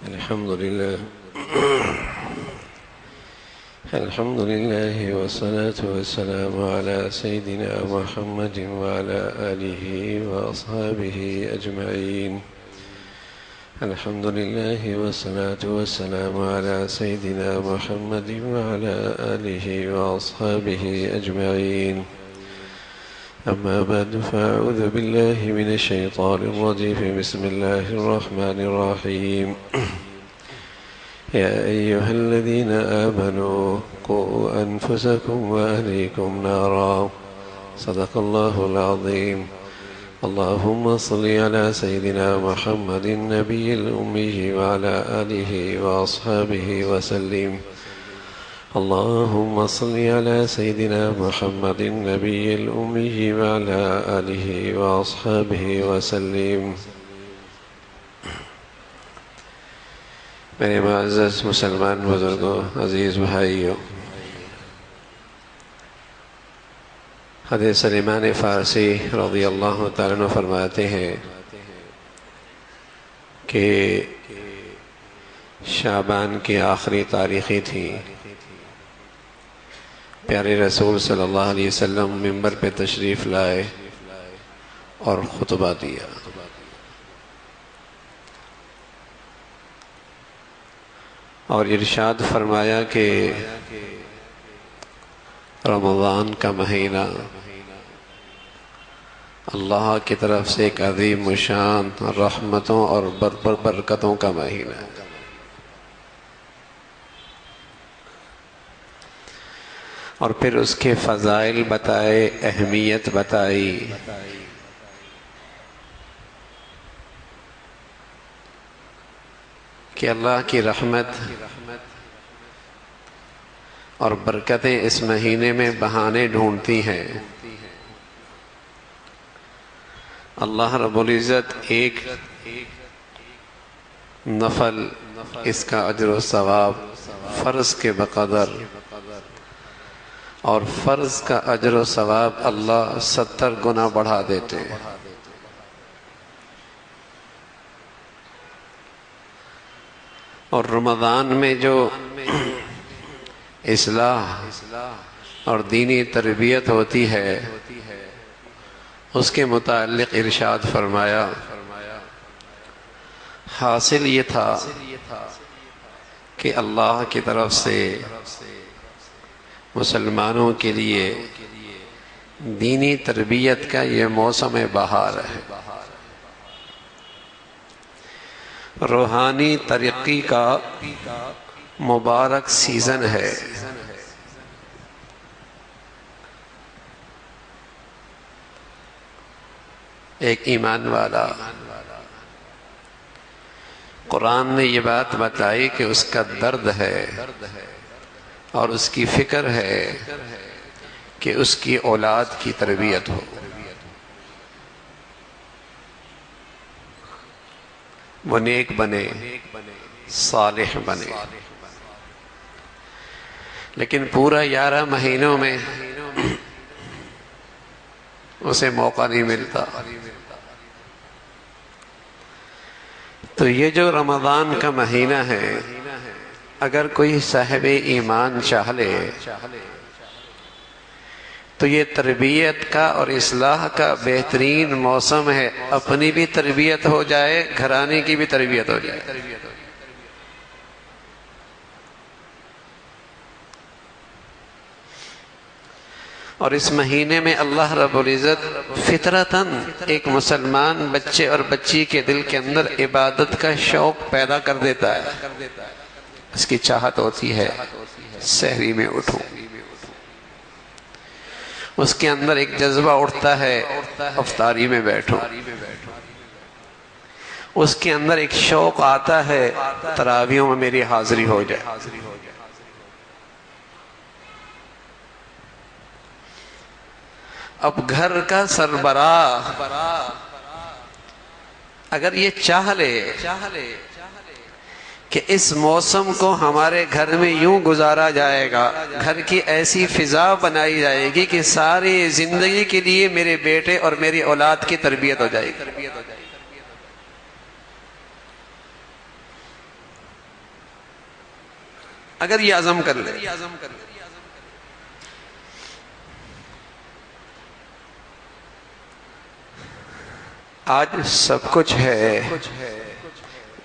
الحمد لله الحمد لله والصلاة والسلام على سيدنا محمد وعلى آله وأصحابه أجمعين. الحمد لله والصلاة والسلام على سيدنا محمد وعلى آله وأصحابه أجمعين. أما بعد فأعوذ بالله من الشيطان الرجيم. بسم الله الرحمن الرحيم. يا أيها الذين آمنوا قوا أنفسكم وأهليكم نارا. صدق الله العظيم. اللهم صل على سيدنا محمد النبي الأمي وعلى آله وأصحابه وسلم. اللهم صل على سيدنا محمد النبي الأمي وعلى آله وأصحابه وسلم. میرے معزز مسلمان بزرگوں، عزیز بھائیوں، حضرت سلیمان فارسی رضی اللہ تعالیٰ عنہ فرماتے ہیں کہ شعبان کی آخری تاریخیں تھیں، پیارے رسول صلی اللہ علیہ وسلم منبر پہ تشریف لائے اور خطبہ دیا. اور ارشاد فرمایا کہ رمضان کا مہینہ اللہ کی طرف سے ایک عظیم شان رحمتوں اور برکتوں کا مہینہ ہے. اور پھر اس کے فضائل بتائے، اہمیت بتائی. کہ اللہ کی رحمت اور برکتیں اس مہینے میں بہانے ڈھونڈتی ہیں. اللہ رب العزت ایک نفل اس کا اجر و ثواب فرض کے بقدر، اور فرض کا اجر و ثواب اللہ 70 گنا بڑھا دیتے ہیں. اور رمضان میں جو اصلاح اور دینی تربیت ہوتی ہے اس کے متعلق ارشاد فرمایا، حاصل یہ تھا کہ اللہ کی طرف سے مسلمانوں کے لیے دینی تربیت کا یہ موسم بہار ہے، روحانی ترقی کا مبارک سیزن ہے. ایک ایمان والا قرآن نے یہ بات بتائی کہ اس کا درد ہے اور اس کی فکر ہے کہ اس کی اولاد کی تربیت ہو، وہ نیک بنے، صالح بنے. لیکن پورا 11 مہینوں میں اسے موقع نہیں ملتا. تو یہ جو رمضان کا مہینہ ہے، اگر کوئی صاحب ایمان چاہ لے تو یہ تربیت کا اور اصلاح کا بہترین موسم ہے. اپنی بھی تربیت ہو جائے، گھرانے کی بھی تربیت ہو جائے. اور اس مہینے میں اللہ رب العزت فطرتاً ایک مسلمان بچے اور بچی کے دل کے اندر عبادت کا شوق پیدا کر دیتا ہے. اس کی چاہت ہوتی ہے سحری میں اٹھوں، اس کے اندر ایک جذبہ اٹھتا ہے افطاری میں بیٹھوں، اس کے اندر ایک شوق آتا ہے تراویحوں میں میری حاضری ہو جائے. اب گھر کا سربراہ اگر یہ چاہ لے کہ اس موسم کو ہمارے گھر میں یوں گزارا جائے گا، گھر کی ایسی فضا بنائی جائے گی کہ ساری زندگی کے لیے میرے بیٹے اور میری اولاد کی تربیت ہو جائے گی. اگر یہ عزم کر لے. آج سب کچھ ہے،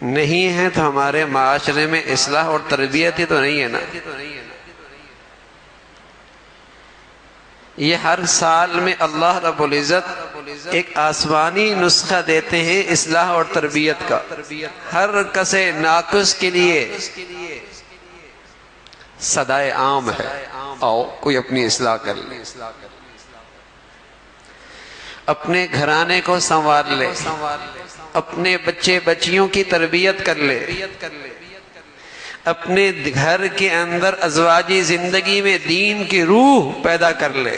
نہیں ہے تو ہمارے معاشرے میں اصلاح اور تربیت ہی تو نہیں ہے نا. یہ ہر سال میں اللہ رب العزت ایک آسمانی نسخہ دیتے ہیں اصلاح اور تربیت کا. ہر کس ناقص کے لیے صدائے عام ہے، آؤ کوئی اپنی اصلاح کر لے، اپنے گھرانے کو سنوار لے، اپنے بچے بچیوں کی تربیت کر لے، اپنے گھر کے اندر ازواجی زندگی میں دین کی روح پیدا کر لے.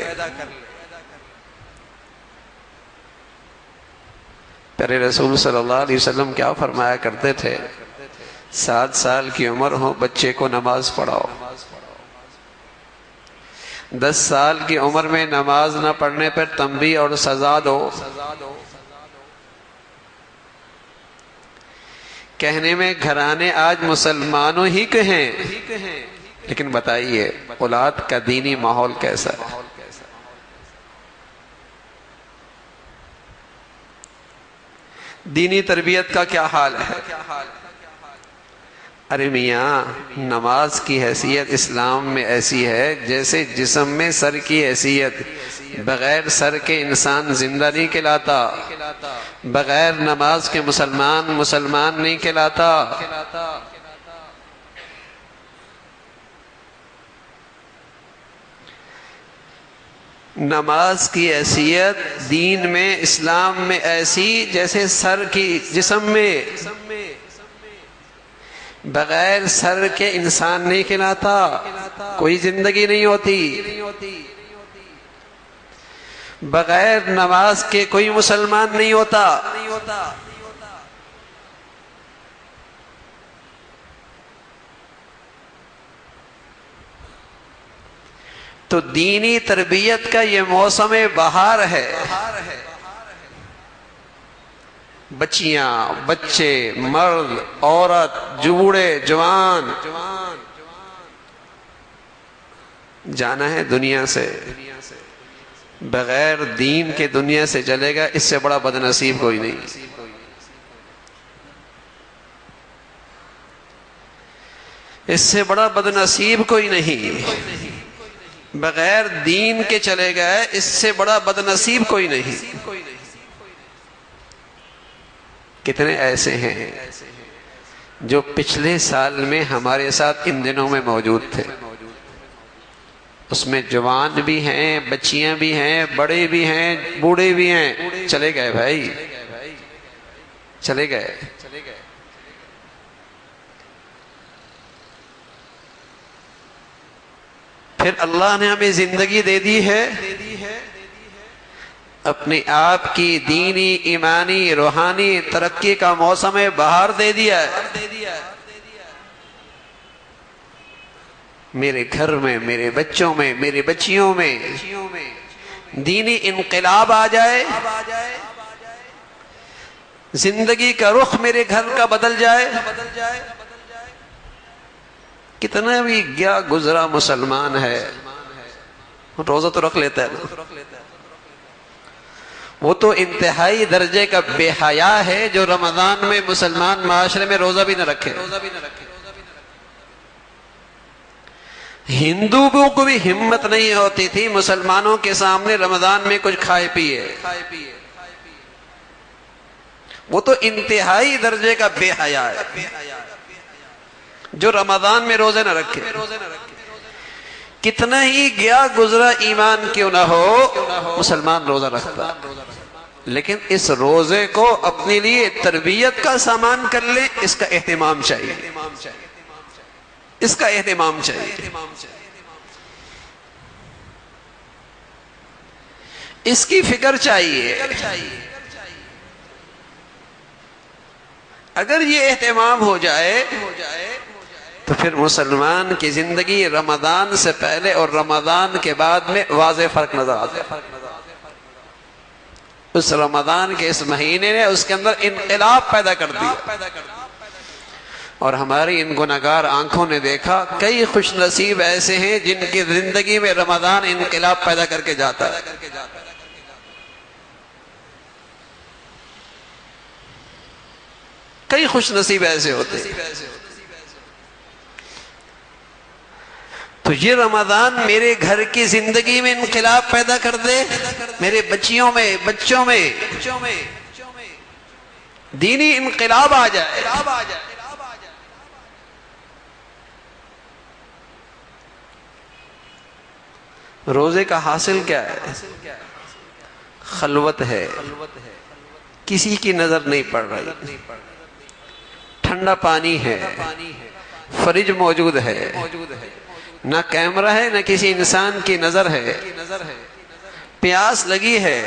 پیارے رسول صلی اللہ علیہ وسلم کیا فرمایا کرتے تھے؟ 7 سال کی عمر ہو بچے کو نماز پڑھاؤ. 10 سال کی عمر میں نماز نہ پڑھنے پر تنبیہ اور سزا دو. کہنے میں گھرانے آج مسلمانوں ہی کے ہیں، لیکن بتائیے اولاد کا دینی ماحول کیسا ہے؟ دینی تربیت کا کیا حال ہے؟ ارے میاں، نماز کی حیثیت اسلام میں ایسی ہے جیسے جسم میں سر کی حیثیت. بغیر سر کے انسان زندہ نہیں کہلاتا، بغیر نماز کے مسلمان نہیں کہلاتا. نماز کی حیثیت دین میں اسلام میں ایسی جیسے سر کی جسم میں بغیر سر کے انسان نہیں کہلاتا، کوئی زندگی نہیں ہوتی. بغیر نماز کے کوئی مسلمان نہیں ہوتا. تو دینی تربیت کا یہ موسم بہار ہے. بچیاں، بچے، مرد، عورت، بوڑھے، جوان جانا ہے دنیا سے. بغیر دین کے دنیا سے چلے گا، اس سے بڑا بدنصیب کوئی نہیں. اس سے بڑا بدنصیب کوئی نہیں. بغیر دین کے چلے گئے، اس سے بڑا بدنصیب کوئی نہیں. کتنے ایسے ہیں جو پچھلے سال میں ہمارے ساتھ ان دنوں میں موجود تھے. اس میں جوان بھی ہیں، بچیاں بھی ہیں، بڑے بھی ہیں، بوڑھے بھی ہیں. چلے گئے بھائی، چلے گئے. پھر اللہ نے ہمیں زندگی دے دی ہے، اپنے آپ کی دینی، ایمانی، روحانی ترقی کا موسم بہار دے دیا ہے. میرے گھر میں، میرے بچوں میں، میری بچیوں میں دینی انقلاب آ جائے، زندگی کا رخ میرے گھر کا بدل جائے. کتنا بھی گیا گزرا مسلمان ہے، روزہ تو رکھ لیتا ہے نا، وہ تو انتہائی درجے کا بے حیا ہے جو رمضان میں مسلمان معاشرے میں روزہ بھی نہ رکھے. ہندوؤں کو بھی ہمت نہیں ہوتی تھی مسلمانوں کے سامنے رمضان میں کچھ کھائے پیے. وہ تو انتہائی درجے کا بے حیا ہے جو رمضان میں روزے نہ رکھے. کتنا ہی گیا گزرا ایمان کیوں نہ ہو، مسلمان روزہ رکھتا، لیکن اس روزے کو اپنے لیے تربیت کا سامان کر لے. اس کا اہتمام چاہیے، اس کا اہتمام چاہیے، اس کی فکر چاہیے. اگر یہ اہتمام ہو جائے تو پھر مسلمان کی زندگی رمضان سے پہلے اور رمضان کے بعد میں واضح فرق نظر آتا ہے. اس رمضان کے اس مہینے نے اس کے اندر انقلاب پیدا کر دیا. اور ہماری ان گنہگار آنکھوں نے دیکھا کئی خوش نصیب ایسے ہیں جن کی زندگی میں رمضان انقلاب پیدا کر کے جاتا ہے. کئی خوش نصیب ایسے ہوتے ہیں. تو یہ رمضان میرے گھر کی زندگی میں انقلاب پیدا کر دے، میرے بچوں میں دینی انقلاب آ جائے. روزے کا حاصل کیا ہے؟ خلوت ہے، کسی کی نظر نہیں پڑ رہی، ٹھنڈا پانی ہے، فریج موجود ہے، نہ کیمرہ ہے نہ کسی انسان کی نظر ہے، پیاس لگی ہے،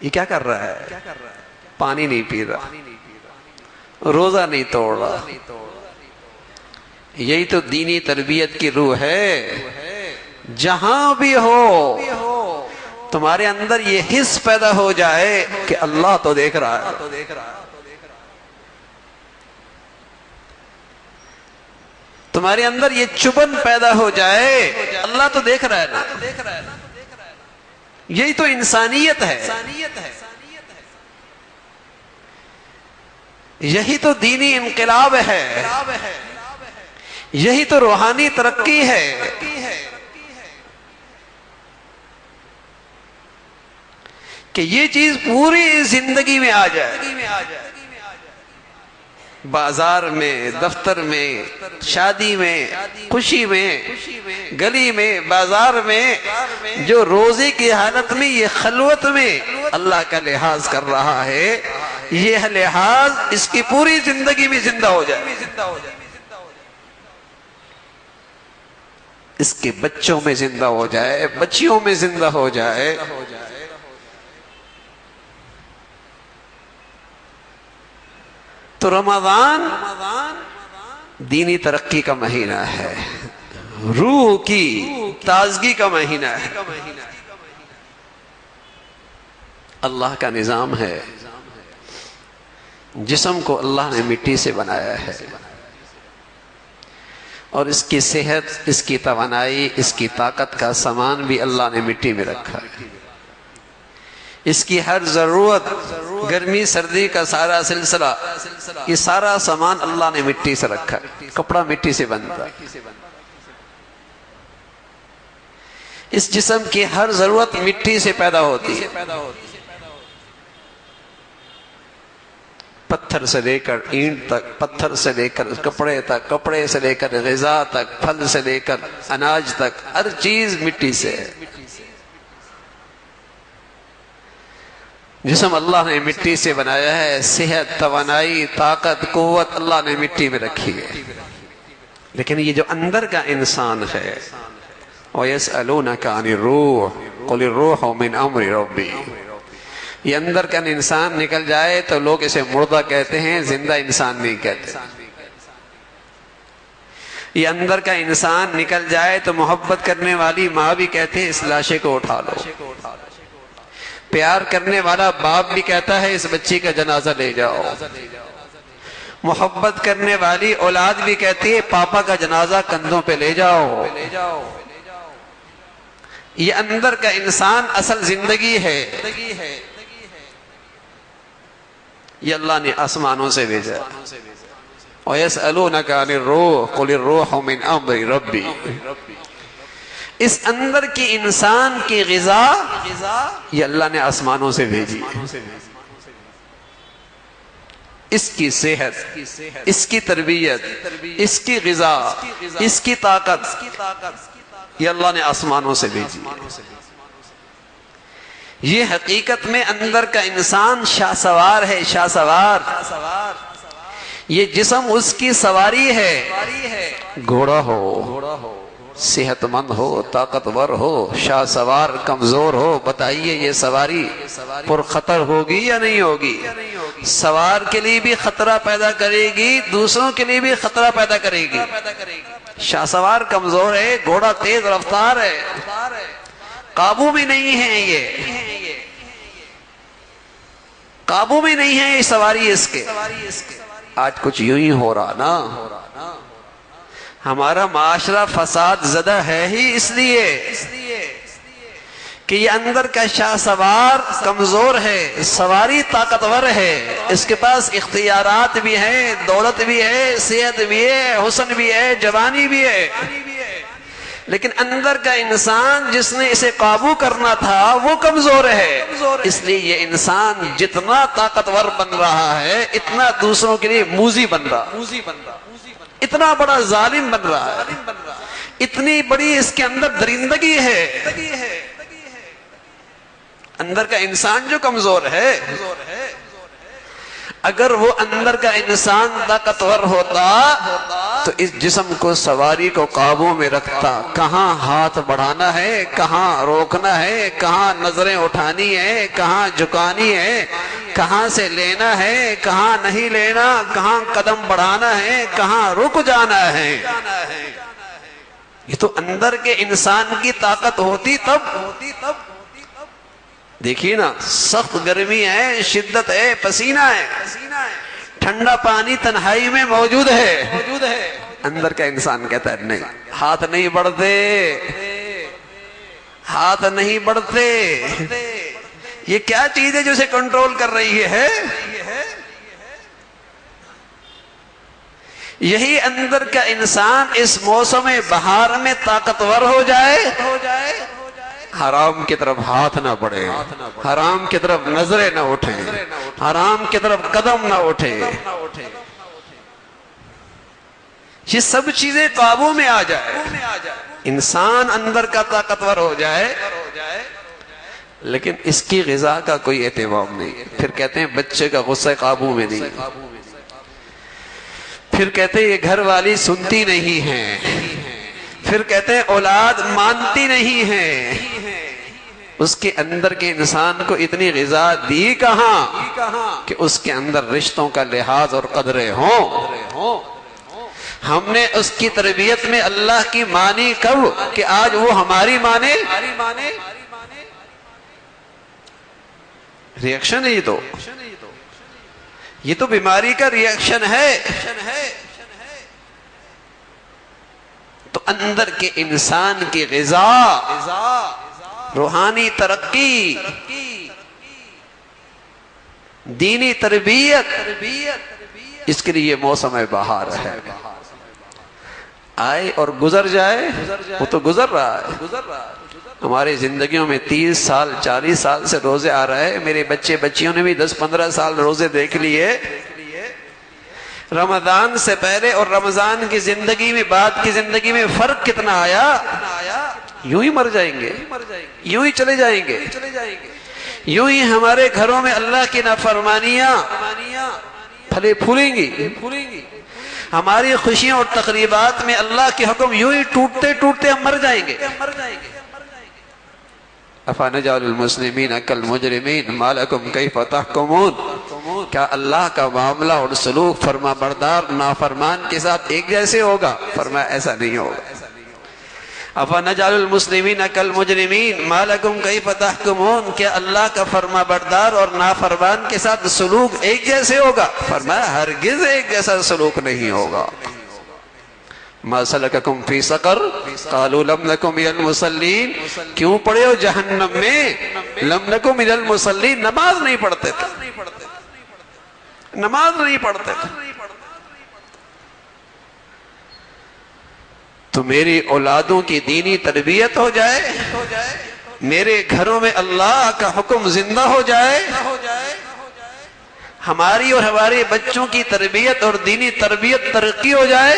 یہ کیا کر رہا ہے؟ پانی نہیں پی رہا، روزہ نہیں توڑ رہا. یہی تو دینی تربیت کی روح ہے. جہاں بھی ہو تمہارے اندر یہ حس پیدا ہو جائے کہ اللہ تو دیکھ رہا ہے. تمہارے اندر یہ چبن پیدا ہو جائے اللہ تو دیکھ رہا ہے نا. یہی تو انسانیت ہے، یہی تو دینی انقلاب ہے، یہی تو روحانی ترقی ہے. کہ یہ چیز پوری زندگی میں آ جائے، بازار میں، دفتر میں، شادی میں، خوشی میں، گلی میں، بازار میں، جو روزے کی حالت میں یہ خلوت میں اللہ کا لحاظ کر رہا ہے، یہ لحاظ اس کی پوری زندگی میں زندہ ہو جائے. اس کے بچوں میں زندہ ہو جائے، بچیوں میں زندہ ہو جائے. تو رمضان دینی ترقی کا مہینہ ہے، روح کی تازگی کا مہینہ ہے. اللہ کا نظام ہے. جسم کو اللہ نے مٹی سے بنایا ہے، اور اس کی صحت، اس کی توانائی، اس کی طاقت کا سامان بھی اللہ نے مٹی میں رکھا ہے. اس کی ہر ضرورت، گرمی سردی کا سارا سلسلہ، یہ سارا سامان اللہ نے مٹی سے رکھا ہے. کپڑا مٹی سے بنتا ہے. اس جسم کی ہر ضرورت مٹی سے پیدا ہوتی ہے. پتھر سے لے کر اینٹ تک، پتھر سے لے کر کپڑے تک، کپڑے سے لے کر غذا تک، پھل سے لے کر اناج تک، ہر چیز مٹی سے ہے. جسم اللہ نے مٹی سے بنایا ہے. صحت، توانائی، طاقت، قوت اللہ نے مٹی میں رکھی ہے. لیکن یہ جو اندر کا انسان ہے، وَيَسْأَلُونَكَ عَنِ الرُّوحِ قُلِ الرُّوحُ مِنْ أَمْرِ رَبِّي، یہ اندر کا انسان نکل جائے تو لوگ اسے مردہ کہتے ہیں، زندہ انسان نہیں کہتے. یہ اندر کا انسان نکل جائے تو محبت کرنے والی ماں بھی کہتے ہیں اس لاشے کو اٹھا لو. پیار کرنے والا باپ بھی کہتا ہے اس بچی کا جنازہ لے جاؤ. محبت کرنے والی اولاد بھی کہتی ہے پاپا کا جنازہ کندھوں پہ لے جاؤ. یہ اندر کا انسان اصل زندگی ہے. یہ اللہ نے آسمانوں سے بھیجا. وَيَسْأَلُونَكَ عَنِ الرُّوحِ قُلِ الرُّوحُ مِنْ أَمْرِ رَبِّي. اس اندر کی انسان کی غذا یہ اللہ نے آسمانوں سے بھیجی. اس کی صحت، اس کی تربیت، اس کی غذا، اس کی طاقت یہ اللہ نے آسمانوں سے بھیجی. یہ حقیقت میں اندر کا انسان شاہ سوار ہے. شاہ سوار، یہ جسم اس کی سواری ہے. گھوڑا ہو، صحت مند ہو، طاقتور ہو، شاہ سوار کمزور ہو، بتائیے یہ سواری پر خطر ہوگی یا نہیں ہوگی؟ سوار کے لیے بھی خطرہ پیدا کرے گی، دوسروں کے لیے بھی خطرہ پیدا کرے گی. شاہ سوار کمزور ہے، گھوڑا تیز رفتار ہے، قابو میں نہیں ہے. یہ قابو میں نہیں ہے یہ سواری اس کے. آج کچھ یوں ہی ہو رہا نا، ہمارا معاشرہ فساد زدہ ہے ہی اس لیے کہ یہ اندر کا شاہ سوار کمزور ہے، سواری طاقتور ہے، اس کے پاس اختیارات بھی ہیں، دولت بھی ہے، صحت بھی ہے، حسن بھی ہے، جوانی بھی ہے، لیکن اندر کا انسان جس نے اسے قابو کرنا تھا وہ کمزور ہے۔ اس لیے یہ انسان جتنا طاقتور بن رہا ہے اتنا دوسروں کے لیے موذی بن رہا، اتنا بڑا ظالم بن رہا ہے، اتنی بڑی اس کے اندر درندگی ہے۔ اندر کا انسان جو کمزور ہے، اگر وہ اندر کا انسان طاقتور ہوتا تو اس جسم کو سواری کو قابو میں رکھتا، کہاں ہاتھ بڑھانا ہے، کہاں روکنا ہے، کہاں نظریں اٹھانی ہے، کہاں جھکانی ہے، کہاں سے لینا ہے، کہاں نہیں لینا، کہاں قدم بڑھانا ہے، کہاں رک جانا ہے۔ یہ تو اندر کے انسان کی طاقت ہوتی تب۔ دیکھیے نا، سخت گرمی ہے، شدت ہے، پسینہ ہے، ٹھنڈا پانی تنہائی میں موجود ہے، اندر کا انسان کہتا ہے نہیں، ہاتھ نہیں بڑھتے، ہاتھ نہیں بڑھتے۔ یہ کیا چیز ہے جو اسے کنٹرول کر رہی ہے؟ یہی اندر کا انسان اس موسم بہار میں طاقتور ہو جائے، حرام کی طرف ہاتھ نہ بڑھے، حرام کی طرف نظریں نہ اٹھیں، حرام کی طرف قدم نہ اٹھے، یہ سب چیزیں قابو میں آ جائے، انسان اندر کا طاقتور ہو جائے، لیکن اس کی غذا کا کوئی اہتمام نہیں۔ پھر کہتے ہیں بچے کا غصہ قابو میں نہیں، پھر کہتے ہیں یہ گھر والی سنتی نہیں ہے، پھر کہتے ہیں اولاد مانتی نہیں ہے۔ اس کے اندر کے انسان کو اتنی غذا دی کہاں کہ اس کے اندر رشتوں کا لحاظ اور قدریں ہوں۔ ہم نے اس کی تربیت میں اللہ کی مانی کب کہ آج وہ ہماری مانے؟ ریئیکشن ہے یہ تو بیماری کا ریئیکشن ہے۔ تو اندر کے انسان کی غذا، روحانی ترقی، دینی تربیت، اس کے لیے موسم بہار ہے۔ آئے اور گزر جائے، وہ تو گزر رہا ہے۔ ہماری زندگیوں میں 30 سال 40 سال سے روزے آ رہے ہیں، میرے بچے بچیوں نے بھی 10-15 سال روزے دیکھ لیے۔ رمضان سے پہلے اور رمضان کی زندگی میں بعد کی زندگی میں فرق کتنا آیا؟ یوں ہی مر جائیں گے، یوں ہی چلے جائیں گے، یوں ہی ہمارے گھروں میں اللہ کی نافرمانیاں پھلے پھولیں گی، ہماری خوشیوں اور تقریبات میں اللہ کے حکم یوں ہی ٹوٹتے ٹوٹتے ہم مر جائیں گے۔ افنجعل المسلمین کالمجرمین ما لکم کیف تحکمون، کیا اللہ کا معاملہ اور سلوک فرما بردار نافرمان کے ساتھ ایک جیسے ہوگا؟ فرمایا ایسا نہیں ہوگا۔ افنجعل المسلمین کالمجرمین ما لکم کیف تحکمون، کیا اللہ کا فرما بردار اور نافرمان کے ساتھ سلوک ایک جیسے ہوگا؟ فرمایا ہرگز ایک جیسا سلوک نہیں ہوگا۔ ما سلککم فی سقر قالوا لم نک من المصلین، کیوں پڑے ہو جہنم میں؟ لم نک من المصلین، نماز نہیں پڑھتے تھے، نماز نہیں پڑھتے تھے۔ تو میری اولادوں کی دینی تربیت ہو جائے، میرے گھروں میں اللہ کا حکم زندہ ہو جائے، ہماری اور ہمارے بچوں کی تربیت اور دینی تربیت ترقی ہو جائے،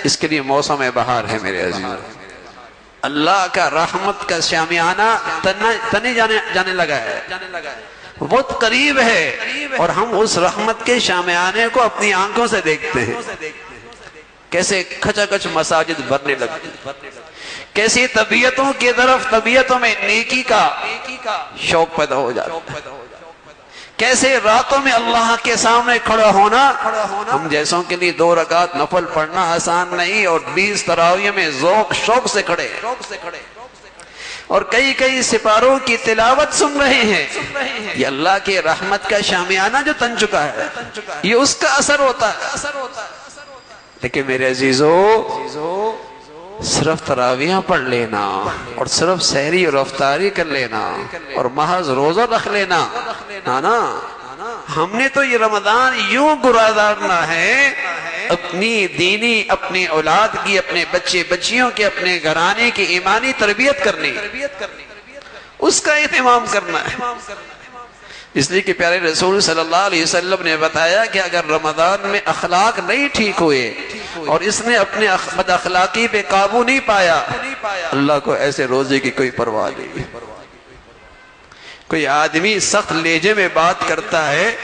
اس کے لیے موسم بہار ہے میرے عزیز۔ اللہ کا رحمت کا شامیانہ تنے جانے لگا ہے، بہت قریب ہے، اور ہم اس رحمت کے شامیانے کو اپنی آنکھوں سے دیکھتے ہیں۔ کیسے کھچا کچ مساجد بھرنے لگتی، کیسی طبیعتوں کی طرف طبیعتوں میں نیکی کا شوق پیدا ہو جاتا ہے، کیسے راتوں میں اللہ کے سامنے کھڑا ہونا، ہم جیسوں کے لیے 2 رکعت نفل پڑھنا آسان نہیں، اور 20 تراویح میں ذوق شوق سے کھڑے، اور کئی کئی سپاروں کی تلاوت سن رہے ہیں، یہ اللہ کے رحمت کا شامیانہ جو تن چکا ہے، یہ اس کا اثر ہوتا ہے۔ لیکن میرے عزیزو، صرف تراویحاں پڑھ لینا اور صرف سحری اور افطاری کر لینا اور محض روزہ رکھ لینا، نا، ہم نے تو یہ رمضان یوں گزارنا ہے، اپنی دینی، اپنی اولاد کی، اپنے بچے بچیوں کے، اپنے گھرانے کی ایمانی تربیت کرنی، اس کا اہتمام کرنا ہے۔ اس لیے کہ پیارے رسول صلی اللہ علیہ وسلم نے بتایا کہ اگر رمضان میں اخلاق نہیں ٹھیک ہوئے اور اس نے اپنے بد اخلاقی پہ قابو نہیں پایا، اللہ کو ایسے روزے کی کوئی پرواہ نہیں۔ کوئی آدمی سخت لہجے میں بات کرتا ہے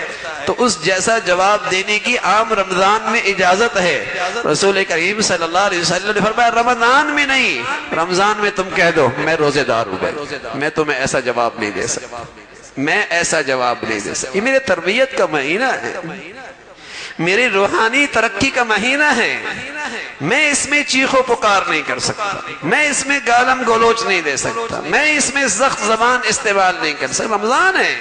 تو اس جیسا جواب دینے کی عام رمضان میں اجازت ہے۔ رسول کریم صلی اللہ علیہ وسلم نے فرمایا رمضان میں نہیں، رمضان میں تم کہہ دو میں روزے دار ہوں بھائی، میں تمہیں ایسا جواب نہیں دے سکتا، میں ایسا جواب نہیں دے سکتا۔ یہ میرے تربیت کا مہینہ ہے، میری روحانی ترقی کا مہینہ ہے، میں اس میں چیخ و پکار نہیں کر سکتا، میں اس میں گالم گلوچ نہیں دے سکتا، میں اس میں سخت زبان استعمال نہیں کر سکتا، رمضان ہے۔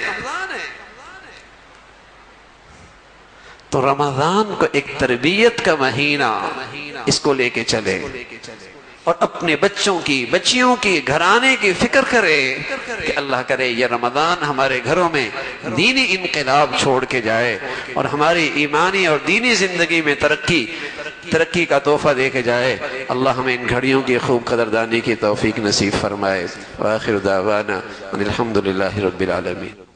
تو رمضان کو ایک تربیت کا مہینہ، اس کو لے کے چلے اور اپنے بچوں کی، بچیوں کی، گھرانے کی فکر کرے کہ اللہ کرے یہ رمضان ہمارے گھروں میں دینی انقلاب چھوڑ کے جائے اور ہماری ایمانی اور دینی زندگی میں ترقی کا تحفہ دے کے جائے۔ اللہ ہمیں ان گھڑیوں کی خوب قدردانی کی توفیق نصیب فرمائے۔ وآخر دعوانا ان الحمدللہ رب العالمین۔